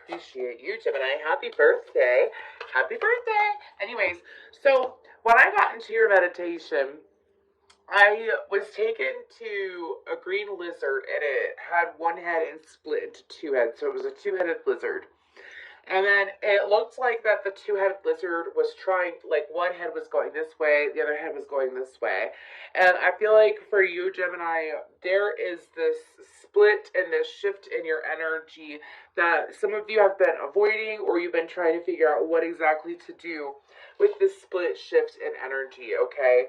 appreciate you, Gemini. Happy birthday. Happy birthday. Anyways, so when I got into your meditation, I was taken to a green lizard and it had one head and split into two heads. So it was a two-headed lizard. And then it looked like that the two-headed lizard was trying, like one head was going this way, the other head was going this way. And I feel like for you, Gemini, there is this split and this shift in your energy that some of you have been avoiding, or you've been trying to figure out what exactly to do with this split shift in energy, okay?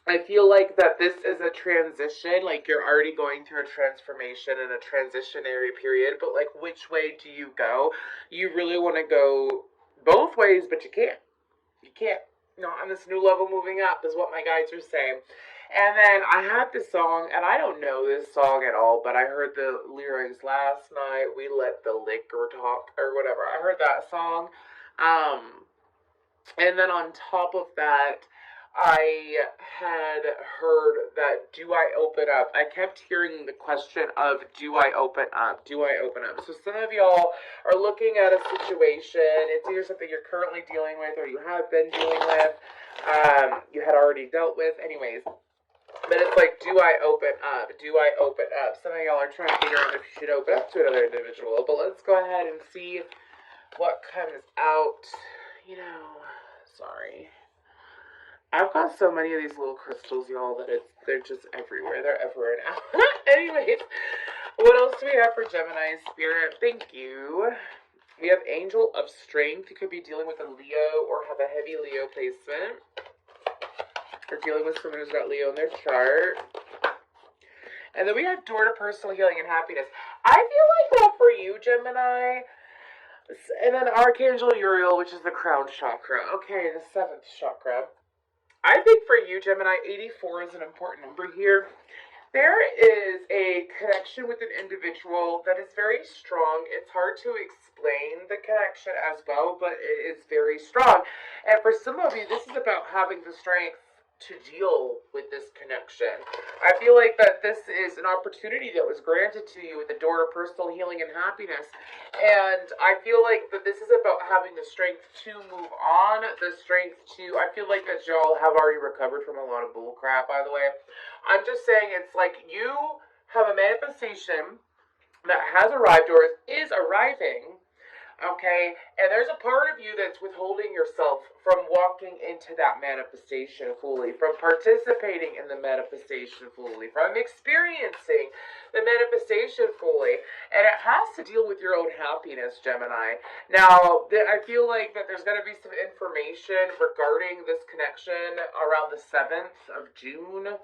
I feel like that this is a transition, like you're already going through a transformation and a transitionary period, but like which way do you go? You really want to go both ways, but you can't. You can't. On this new level moving up is what my guides are saying. And then I had this song, and I don't know this song at all, but I heard the lyrics last night. We let the liquor talk, or whatever. I heard that song. And then on top of that, I had heard that do I open up? I kept hearing the question of do I open up? Do I open up? So some of y'all are looking at a situation. It's either something you're currently dealing with or you have been dealing with. You had already dealt with. Anyways. But it's like, do I open up? Do I open up? Some of y'all are trying to figure out if you should open up to another individual. But let's go ahead and see what comes out. Sorry. I've got so many of these little crystals, y'all, that they're just everywhere. They're everywhere now. Anyways, what else do we have for Gemini Spirit? Thank you. We have Angel of Strength. You could be dealing with a Leo or have a heavy Leo placement. Or dealing with someone who's got Leo in their chart. And then we have Door to Personal Healing and Happiness. I feel like that for you, Gemini. And then Archangel Uriel, which is the crown chakra. Okay, the 7th chakra. I think for you, Gemini, 84 is an important number here. There is a connection with an individual that is very strong. It's hard to explain the connection as well, but it is very strong. And for some of you, this is about having the strength to deal with this connection. I feel like that this is an opportunity that was granted to you with the Door to Personal Healing and Happiness. And I feel like that this is about having the strength to move on, the strength to, I feel like that y'all have already recovered from a lot of bull crap, by the way. I'm just saying it's like you have a manifestation that has arrived or is arriving. Okay, and there's a part of you that's withholding yourself from walking into that manifestation fully, from participating in the manifestation fully, from experiencing the manifestation fully, and it has to deal with your own happiness, Gemini. Now, I feel like that there's going to be some information regarding this connection around the 7th of June.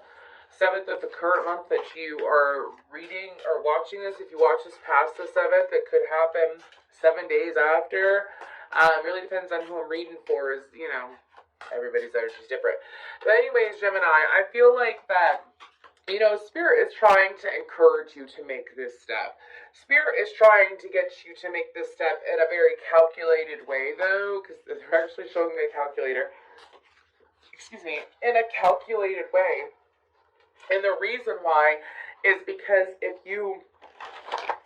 7th of the current month that you are reading or watching this. If you watch this past the 7th, it could happen 7 days after. Really depends on who I'm reading for. Everybody's energy is different. But anyways, Gemini, I feel like that, Spirit is trying to encourage you to make this step. Spirit is trying to get you to make this step in a very calculated way, though, because they're actually showing me a calculator. Excuse me. In a calculated way. And the reason why is because if you,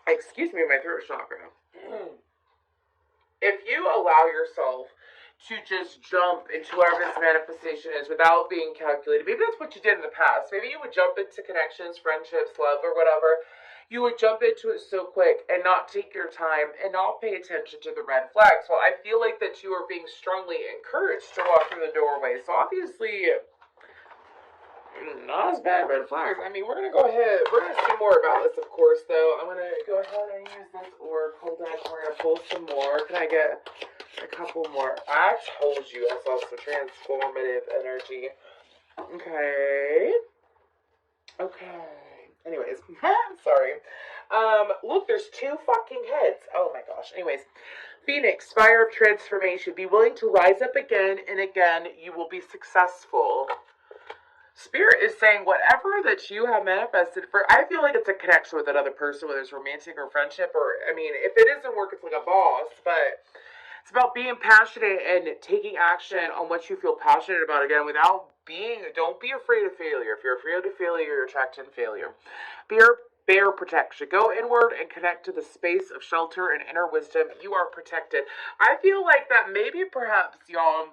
excuse me, my throat chakra, if you allow yourself to just jump into whatever this manifestation is without being calculated, maybe that's what you did in the past. Maybe you would jump into connections, friendships, love, or whatever. You would jump into it so quick and not take your time and not pay attention to the red flags. Well, I feel like that you are being strongly encouraged to walk through the doorway. So obviously, not as bad red flags. I mean, we're going to go ahead. We're going to see more about this, of course, though. I'm going to go ahead and use this oracle deck. We're going to pull some more. Can I get a couple more? I told you I saw some transformative energy. Okay. Anyways, sorry. Look, there's 2 fucking heads. Oh my gosh. Anyways, Phoenix, fire of transformation. Be willing to rise up again and again. You will be successful. Spirit is saying whatever that you have manifested for, I feel like it's a connection with another person, whether it's romantic or friendship, or, I mean, if it isn't work, it's like a boss, but it's about being passionate and taking action on what you feel passionate about, again, without don't be afraid of failure. If you're afraid of failure, you're attracting failure. bear protection. Go inward and connect to the space of shelter and inner wisdom. You are protected. I feel like that maybe perhaps y'all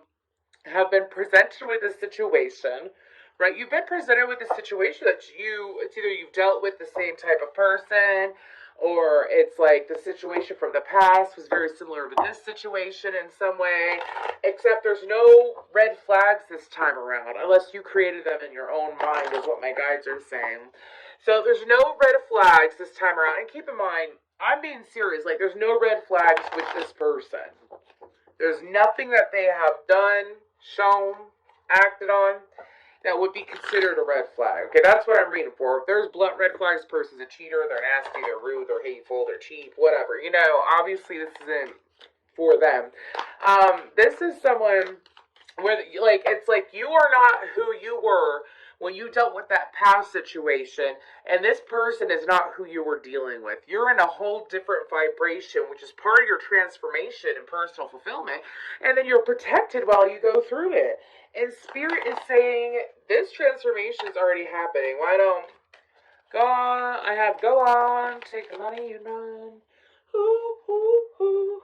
have been presented with a situation, right? You've been presented with a situation that it's either you've dealt with the same type of person, or it's like the situation from the past was very similar to this situation in some way, except there's no red flags this time around, unless you created them in your own mind, is what my guides are saying. So there's no red flags this time around, and keep in mind, I'm being serious, like there's no red flags with this person. There's nothing that they have done, shown, acted on that would be considered a red flag. Okay, that's what I'm reading for. If there's blunt red flags, this person's a cheater, they're nasty, they're rude, they're hateful, they're cheap, whatever. You know, obviously this isn't for them. This is someone where, like, it's like you are not who you were when you dealt with that past situation, and this person is not who you were dealing with. You're in a whole different vibration, which is part of your transformation and personal fulfillment, and then you're protected while you go through it. And Spirit is saying, this transformation is already happening. Why don't go on? I have go on, take the money and run. Ooh, ooh, ooh.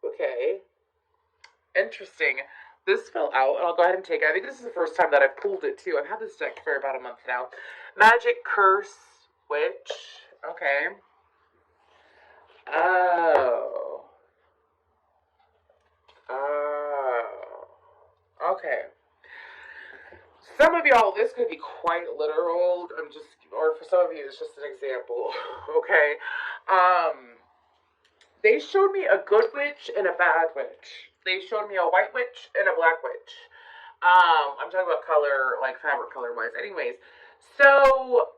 Okay. Interesting. This fell out, and I'll go ahead and take it. I think this is the first time that I've pulled it, too. I've had this deck for about a month now. Magic, Curse, Witch. Okay. Oh. Okay. Some of y'all, this could be quite literal. Or for some of you, it's just an example. Okay. They showed me a good witch and a bad witch. They showed me a white witch and a black witch. I'm talking about color, like fabric color-wise. Anyways, so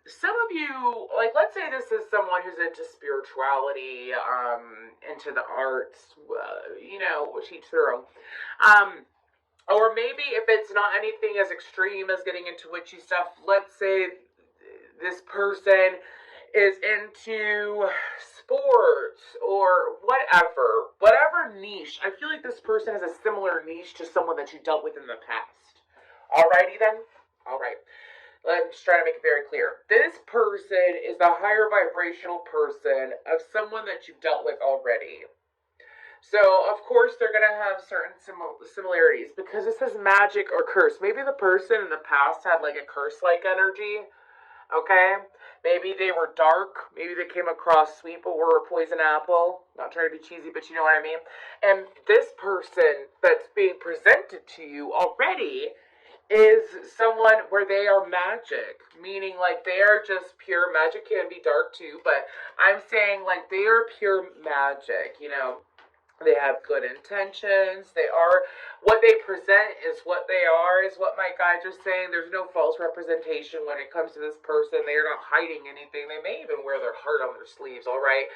some of you, like, let's say this is someone who's into spirituality, into the arts, you know, each their own. Or maybe if it's not anything as extreme as getting into witchy stuff, let's say this person is into sports or whatever niche. I feel like this person has a similar niche to someone that you dealt with in the past. Alrighty then? Alright. Let's try to make it very clear. This person is the higher vibrational person of someone that you've dealt with already. So, of course, they're going to have certain similarities because this is magic or curse. Maybe the person in the past had like a curse-like energy. Okay? Maybe they were dark. Maybe they came across sweet but were a poison apple. Not trying to be cheesy, but you know what I mean. And this person that's being presented to you already is someone where they are magic. Meaning like they are just pure magic. Can be dark too, but I'm saying like they are pure magic, you know. They have good intentions. They are, what they present is what they are, is what my guides are saying. There's no false representation when it comes to this person. They are not hiding anything. They may even wear their heart on their sleeves, all right?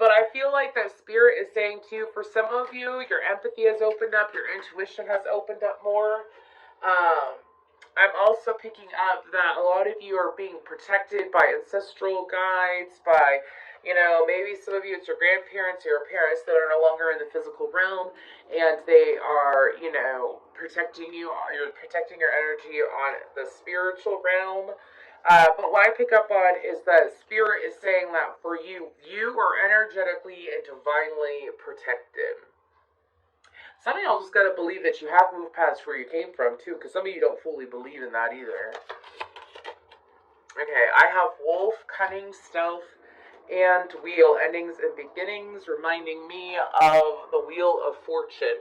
But I feel like that Spirit is saying to you, for some of you, your empathy has opened up. Your intuition has opened up more. I'm also picking up that a lot of you are being protected by ancestral guides, by, you know, maybe some of you it's your grandparents or your parents that are no longer in the physical realm, and they are, you know, protecting you. You're protecting your energy on the spiritual realm. But what I pick up on is that Spirit is saying that for you, you are energetically and divinely protected. Some of y'all just gotta believe that you have moved past where you came from, too, because some of you don't fully believe in that either. Okay, I have Wolf, Cunning, Stealth, and Wheel, endings and beginnings, reminding me of the Wheel of Fortune.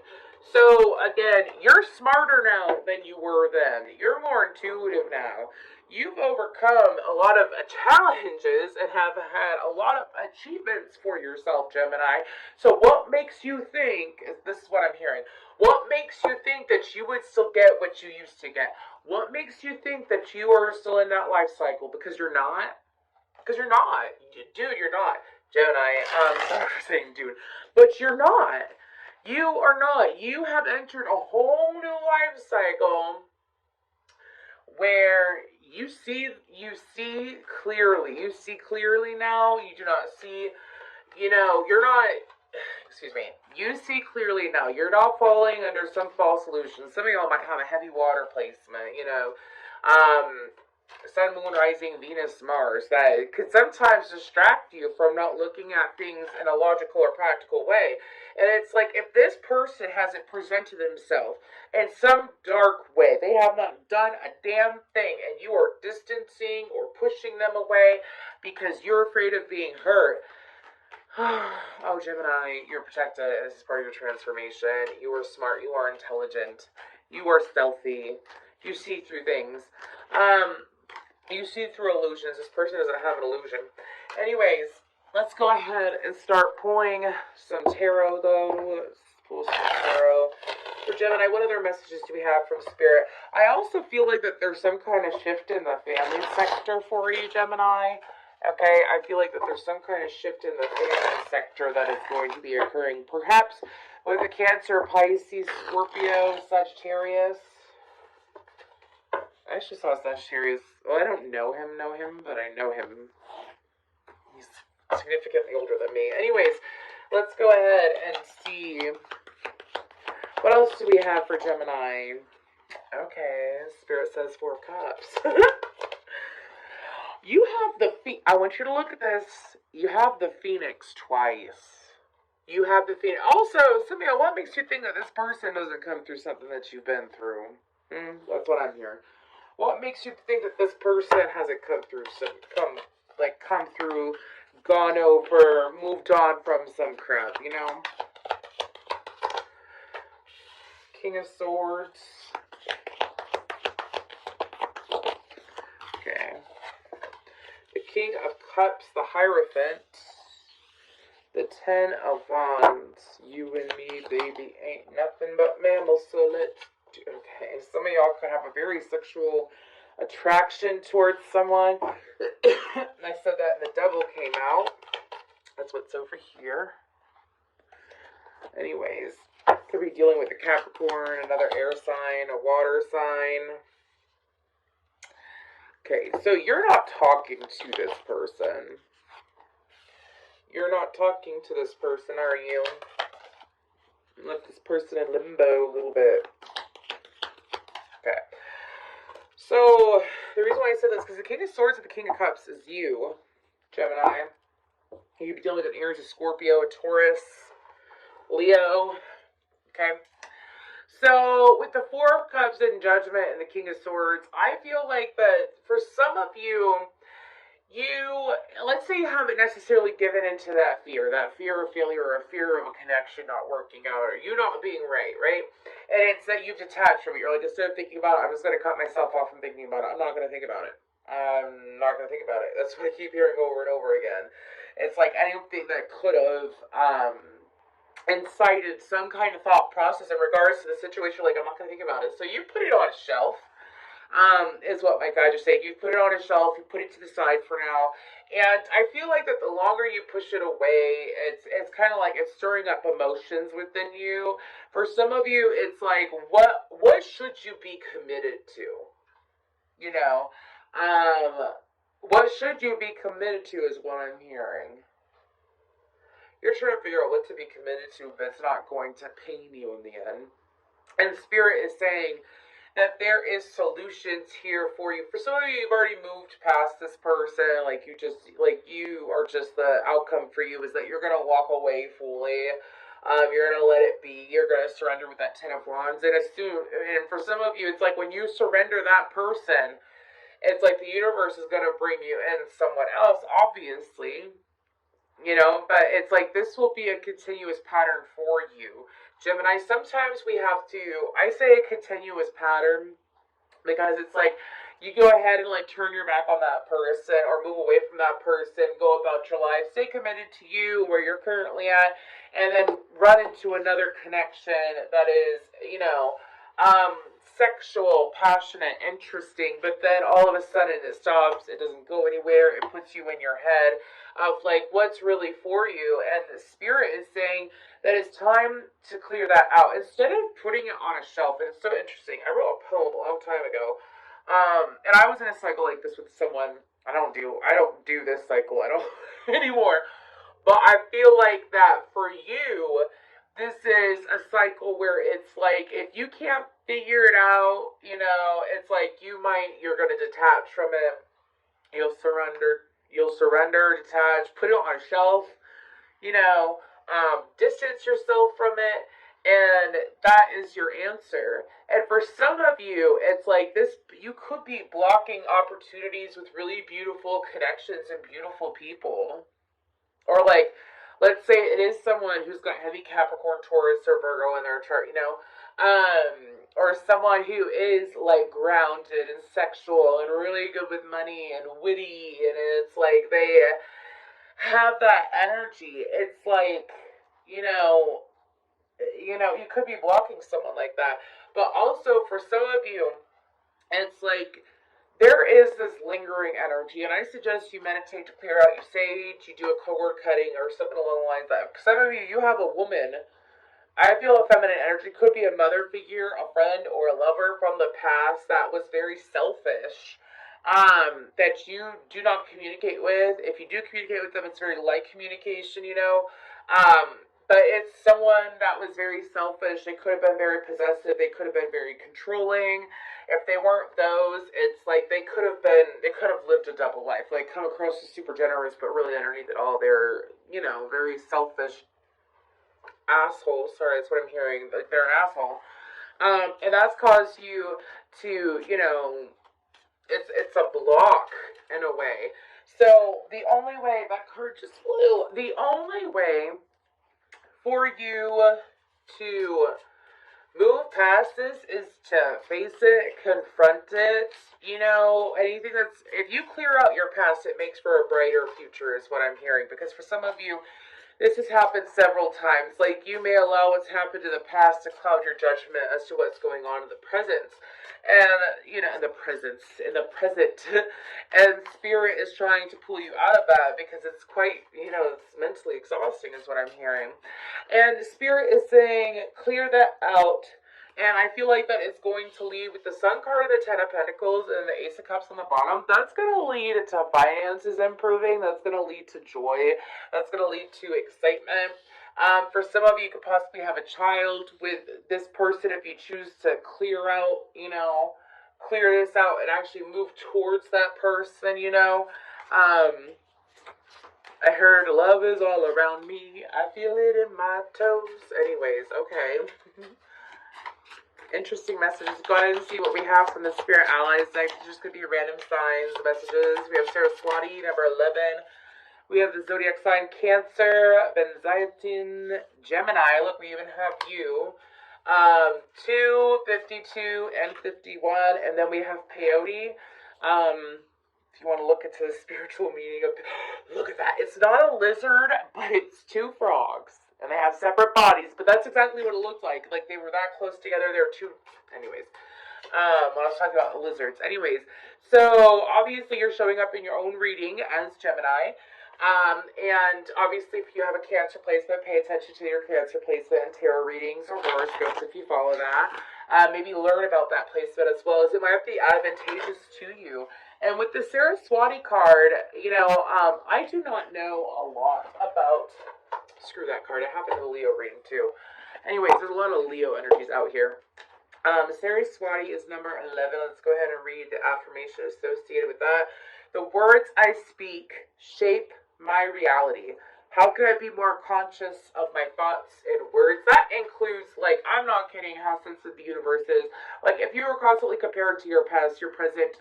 So, again, you're smarter now than you were then. You're more intuitive now. You've overcome a lot of challenges and have had a lot of achievements for yourself, Gemini. So what makes you think, this is what I'm hearing, what makes you think that you would still get what you used to get? What makes you think that you are still in that life cycle? Because you're not. Because you're not. Dude, you're not. Gemini, sorry for saying dude. But you're not. You are not. You have entered a whole new life cycle where you see clearly. You see clearly now. You do not see, you know, you're not, excuse me. You see clearly now. You're not falling under some false illusion. Some of y'all might have a heavy water placement, you know. Sun, Moon, Rising, Venus, Mars, that could sometimes distract you from not looking at things in a logical or practical way. And it's like if this person hasn't presented themselves in some dark way, they have not done a damn thing, and you are distancing or pushing them away because you're afraid of being hurt. Oh, Gemini, you're protected. This is part of your transformation. You are smart. You are intelligent. You are stealthy. You see through things. You see through illusions. This person doesn't have an illusion. Anyways, let's go ahead and start pulling some tarot, though. Let's pull some tarot. For Gemini, what other messages do we have from Spirit? I also feel like that there's some kind of shift in the family sector for you, Gemini. Okay, I feel like that there's some kind of shift in the family sector that is going to be occurring. Perhaps with a Cancer, Pisces, Scorpio, Sagittarius. I actually saw Sagittarius. Well, I don't know him, but I know him. He's significantly older than me. Anyways, let's go ahead and see. What else do we have for Gemini? Okay, Spirit says 4 of Cups. You have the I want you to look at this. You have the Phoenix twice. You have the Phoenix. Also, Samuel, what makes you think that this person doesn't come through something that you've been through? That's what I'm hearing. What makes you think that this person hasn't come through come through, gone over, moved on from some crap, you know? King of Swords. Okay. The King of Cups, the Hierophant. The 10 of Wands. You and me, baby, ain't nothing but mammals, so let's do. Okay, some of y'all could have a very sexual attraction towards someone. I said that and the devil came out. That's what's over here. Anyways, could be dealing with a Capricorn, another air sign, a water sign. Okay, so you're not talking to this person. You're not talking to this person, are you? You left this person in limbo a little bit. Okay. So, the reason why I said this is because the King of Swords and the King of Cups is you, Gemini. You could be dealing with an Aries, a Scorpio, a Taurus, Leo. Okay. So, with the 4 of Cups and Judgment and the King of Swords, I feel like that for some of you, let's say you haven't necessarily given into that fear of failure, or a fear of a connection not working out, or you not being right? And it's that you've detached from it. You're like, instead of thinking about it, I'm just going to cut myself off from thinking about it. I'm not going to think about it. I'm not going to think about it. That's what I keep hearing over and over again. It's like anything that could have incited some kind of thought process in regards to the situation, like, I'm not going to think about it. So you put it on a shelf. Is what my guide just said. You put it on a shelf, you put it to the side for now, and I feel like that the longer you push it away, it's kind of like it's stirring up emotions within you. For some of you, it's like, what should you be committed to? You know, what should you be committed to is what I'm hearing. You're trying to figure out what to be committed to, but it's not going to pain you in the end. And Spirit is saying that there is solutions here for you. For some of you, you've already moved past this person. You are just the outcome for you is that you're going to walk away fully. You're going to let it be. You're going to surrender with that 10 of Wands. And for some of you, it's like when you surrender that person, it's like the universe is going to bring you in someone else, obviously. You know, but it's like this will be a continuous pattern for you. Gemini, sometimes we have to, I say a continuous pattern, because it's like, you go ahead and like turn your back on that person, or move away from that person, go about your life, stay committed to you, where you're currently at, and then run into another connection that is, sexual, passionate, interesting, but then all of a sudden it stops, it doesn't go anywhere, it puts you in your head of like what's really for you, and the Spirit is saying that it's time to clear that out instead of putting it on a shelf. And it's so interesting, I wrote a poem a long time ago, and I was in a cycle like this with someone. I don't do this cycle, I don't anymore, but I feel like that for you, this is a cycle where it's like, if you can't figure it out, it's like you're going to detach from it. You'll surrender, detach, put it on a shelf, distance yourself from it, and that is your answer. And for some of you, it's like this, you could be blocking opportunities with really beautiful connections and beautiful people. Or like, let's say it is someone who's got heavy Capricorn, Taurus, or Virgo in their chart, or someone who is like grounded and sexual and really good with money and witty, and it's like they have that energy. It's like, you could be blocking someone like that. But also for some of you, it's like there is this lingering energy, and I suggest you meditate to clear out your sage, you do a cord cutting or something along the lines of that. Some of you have a woman. I feel a feminine energy could be a mother figure, a friend, or a lover from the past that was very selfish, that you do not communicate with. If you do communicate with them, it's very light communication. But it's someone that was very selfish. They could have been very possessive. They could have been very controlling. If they weren't those, it's like they could have lived a double life. Like, come across as super generous, but really underneath it all, they're, very selfish assholes. Sorry, that's what I'm hearing. Like, they're an asshole. And that's caused you to, it's a block in a way. So the only way, that card just flew, the only way for you to move past this is to face it, confront it, anything if you clear out your past, it makes for a brighter future is what I'm hearing. Because for some of you, this has happened several times. Like, you may allow what's happened in the past to cloud your judgment as to what's going on in the present. And, in the present. And Spirit is trying to pull you out of that because it's quite, it's mentally exhausting is what I'm hearing. And Spirit is saying, clear that out. And I feel like that it's going to lead with the Sun card of the Ten of Pentacles and the Ace of Cups on the bottom. That's going to lead to finances improving. That's going to lead to joy. That's going to lead to excitement. For some of you, you could possibly have a child with this person if you choose to clear this out and actually move towards that person, I heard love is all around me. I feel it in my toes. Anyways, okay. Interesting messages. Go ahead and see what we have from the Spirit Allies deck. It's just going to be random signs, messages. We have Saraswati, number 11. We have the zodiac sign Cancer, Benzayatin, Gemini. Look, we even have you. 2, 52, and 51. And then we have Peyote. If you want to look into the spiritual meaning of... Look at that. It's not a lizard, but it's two frogs. And they have separate bodies, but that's exactly what it looked like. Like, they were that close together. They were two... Anyways. I was talking about lizards. Anyways. So, obviously, you're showing up in your own reading as Gemini. And, obviously, if you have a Cancer placement, pay attention to your Cancer placement and tarot readings or horoscopes if you follow that. Maybe learn about that placement as well, as it might be advantageous to you. And with the Saraswati card, I do not know a lot about... Screw that card. It happened to a Leo reading too. Anyways, there's a lot of Leo energies out here. Saraswati is number 11. Let's go ahead and read the affirmation associated with that. The words I speak shape my reality. How can I be more conscious of my thoughts and words? That includes, like, I'm not kidding how sensitive the universe is. Like, if you were constantly compared to your past, your present,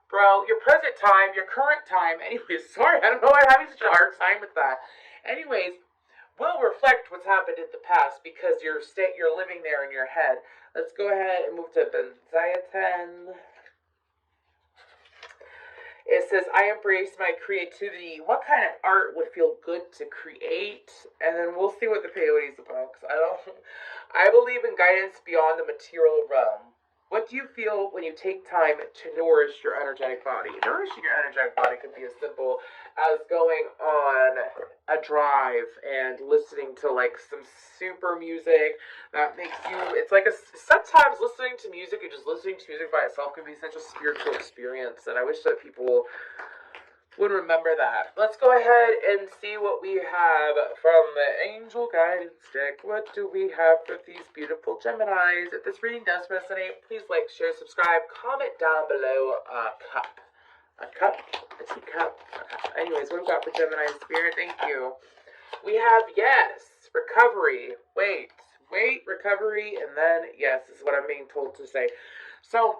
bro, your present time, your current time. Anyways, sorry, I don't know why I'm having such a hard time with that. Anyways, will reflect what's happened in the past because you're living there in your head. Let's go ahead and move to Benzayaten. It says, I embrace my creativity. What kind of art would feel good to create? And then we'll see what the peyote is about. I believe in guidance beyond the material realm. What do you feel when you take time to nourish your energetic body? Nourishing your energetic body could be as simple as going on a drive and listening to, like, some super music that makes you... It's like sometimes listening to music and just listening to music by itself can be such a spiritual experience. And I wish that people would remember that. Let's go ahead and see what we have from the Angel Guidance deck. What do we have for these beautiful Geminis? If this reading does resonate, please like, share, subscribe, comment down below a cup. A cup? A teacup? Anyways, what we got for Gemini Spirit? Thank you. We have yes, recovery. Wait, recovery, and then yes, is what I'm being told to say. So,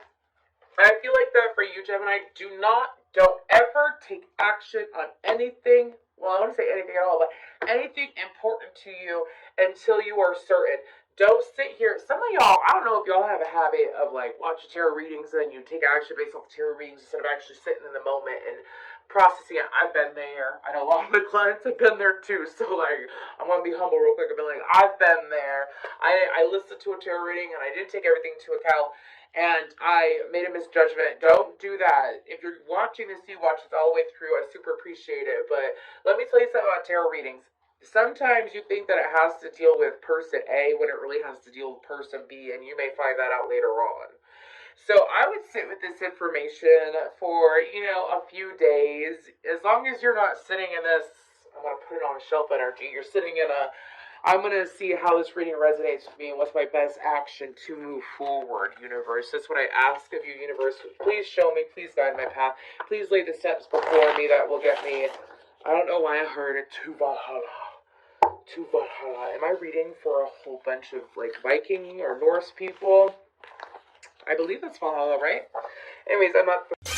I feel like that for you, Gemini, don't ever take action on anything. Well, I don't want to say anything at all, but anything important to you until you are certain. Don't sit here. Some of y'all, I don't know if y'all have a habit of like watching tarot readings and then you take action based off tarot readings instead of actually sitting in the moment and processing it. I've been there. I know a lot of my clients have been there too. So like, I'm gonna be humble real quick. I've been like, I've been there. I listened to a tarot reading and I didn't take everything into account. And I made a misjudgment. Don't do that. If you're watching this, you watch this all the way through. I super appreciate it. But let me tell you something about tarot readings. Sometimes you think that it has to deal with person A when it really has to deal with person B, and you may find that out later on. So I would sit with this information for, a few days. As long as you're not sitting in this, I'm going to put it on a shelf energy. You're sitting in I'm going to see how this reading resonates with me and what's my best action to move forward, universe. That's what I ask of you, universe. Please show me. Please guide my path. Please lay the steps before me that will get me. I don't know why I heard it. To Valhalla. To Valhalla. Am I reading for a whole bunch of, Viking or Norse people? I believe that's Valhalla, right? Anyways, I'm not...